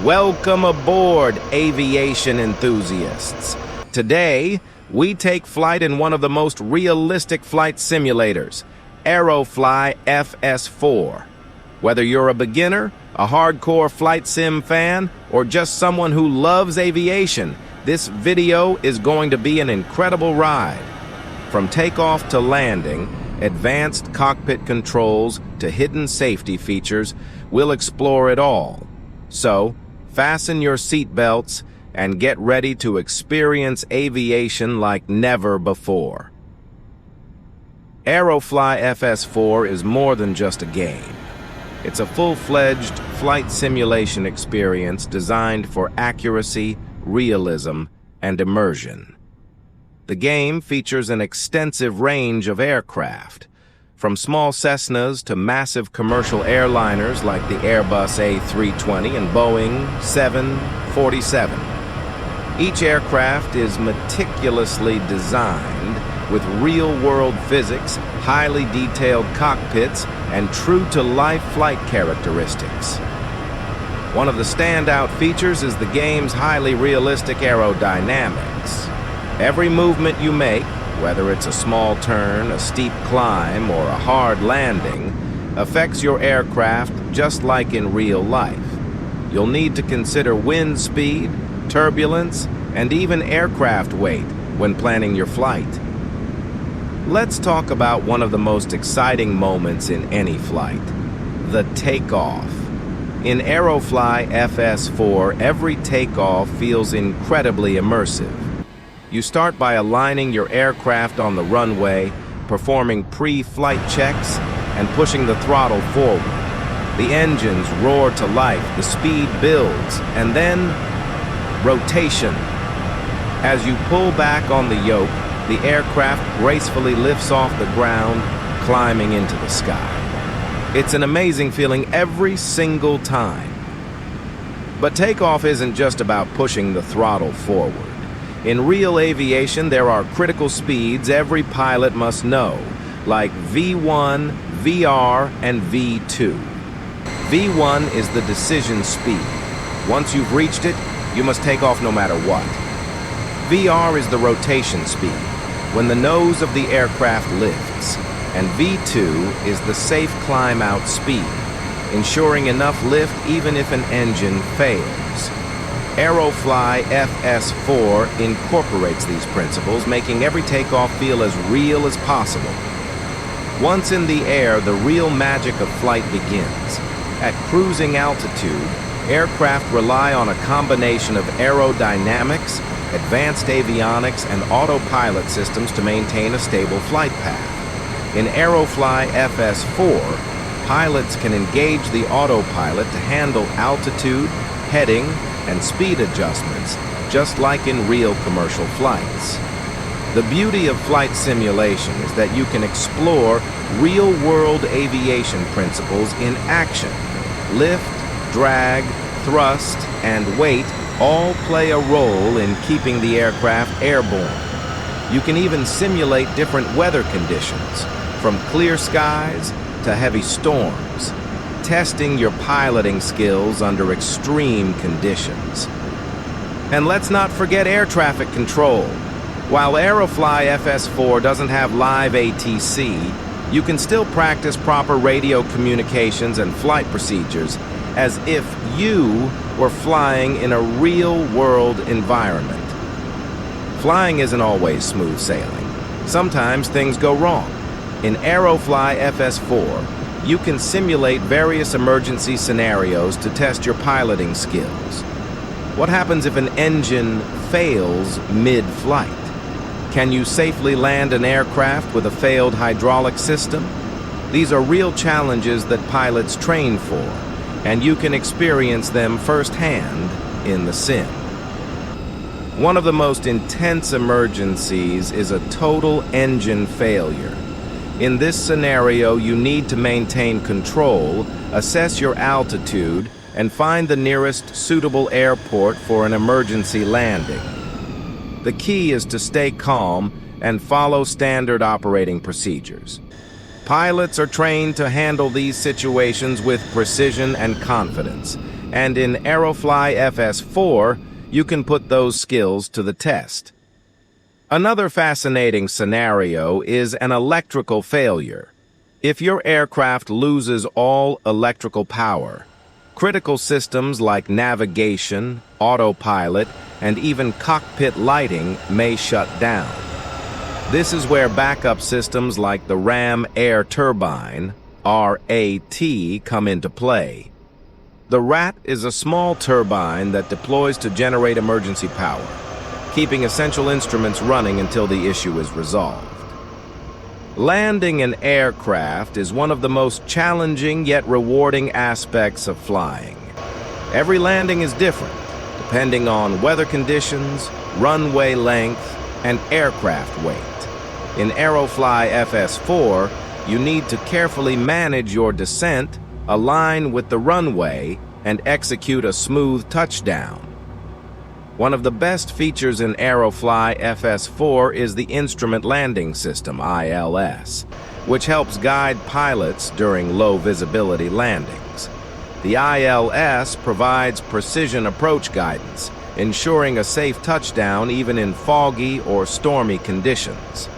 Welcome aboard, aviation enthusiasts. Today, we take flight in one of the most realistic flight simulators, Aerofly FS4. Whether you're a beginner, a hardcore flight sim fan, or just someone who loves aviation, this video is going to be an incredible ride. From takeoff to landing, advanced cockpit controls to hidden safety features, we'll explore it all. So, fasten your seatbelts and get ready to experience aviation like never before. Aerofly FS4 is more than just a game. It's a full-fledged flight simulation experience designed for accuracy, realism, and immersion. The game features an extensive range of aircraft, from small Cessnas to massive commercial airliners like the Airbus A320 and Boeing 747. Each aircraft is meticulously designed with real-world physics, highly detailed cockpits, and true-to-life flight characteristics. One of the standout features is the game's highly realistic aerodynamics. Every movement you make, whether it's a small turn, a steep climb, or a hard landing, affects your aircraft just like in real life. You'll need to consider wind speed, turbulence, and even aircraft weight when planning your flight. Let's talk about one of the most exciting moments in any flight, the takeoff. In Aerofly FS4, every takeoff feels incredibly immersive. You start by aligning your aircraft on the runway, performing pre-flight checks, and pushing the throttle forward. The engines roar to life, the speed builds, and then rotation. As you pull back on the yoke, the aircraft gracefully lifts off the ground, climbing into the sky. It's an amazing feeling every single time. But takeoff isn't just about pushing the throttle forward. In real aviation, there are critical speeds every pilot must know, like V1, VR, and V2. V1 is the decision speed. Once you've reached it, you must take off no matter what. VR is the rotation speed, when the nose of the aircraft lifts, and V2 is the safe climb-out speed, ensuring enough lift even if an engine fails. Aerofly FS4 incorporates these principles, making every takeoff feel as real as possible. Once in the air, the real magic of flight begins. At cruising altitude, aircraft rely on a combination of aerodynamics, advanced avionics, and autopilot systems to maintain a stable flight path. In Aerofly FS4, pilots can engage the autopilot to handle altitude, heading, and speed adjustments, just like in real commercial flights. The beauty of flight simulation is that you can explore real-world aviation principles in action. Lift, drag, thrust, and weight all play a role in keeping the aircraft airborne. You can even simulate different weather conditions, from clear skies to heavy storms, testing your piloting skills under extreme conditions. And let's not forget air traffic control. While Aerofly FS4 doesn't have live ATC, you can still practice proper radio communications and flight procedures as if you were flying in a real-world environment. Flying isn't always smooth sailing. Sometimes things go wrong. In Aerofly FS4, you can simulate various emergency scenarios to test your piloting skills. What happens if an engine fails mid-flight? Can you safely land an aircraft with a failed hydraulic system? These are real challenges that pilots train for, and you can experience them firsthand in the sim. One of the most intense emergencies is a total engine failure. In this scenario, you need to maintain control, assess your altitude, and find the nearest suitable airport for an emergency landing. The key is to stay calm and follow standard operating procedures. Pilots are trained to handle these situations with precision and confidence, And in Aerofly FS4, you can put those skills to the test. Another fascinating scenario is an electrical failure. If your aircraft loses all electrical power, critical systems like navigation, autopilot, and even cockpit lighting may shut down. This is where backup systems like the Ram Air Turbine, RAT, come into play. The RAT is a small turbine that deploys to generate emergency power, keeping essential instruments running until the issue is resolved. Landing an aircraft is one of the most challenging yet rewarding aspects of flying. Every landing is different, depending on weather conditions, runway length, and aircraft weight. In Aerofly FS4, you need to carefully manage your descent, align with the runway, and execute a smooth touchdown. One of the best features in Aerofly FS4 is the Instrument Landing System, ILS, which helps guide pilots during low-visibility landings. The ILS provides precision approach guidance, ensuring a safe touchdown even in foggy or stormy conditions.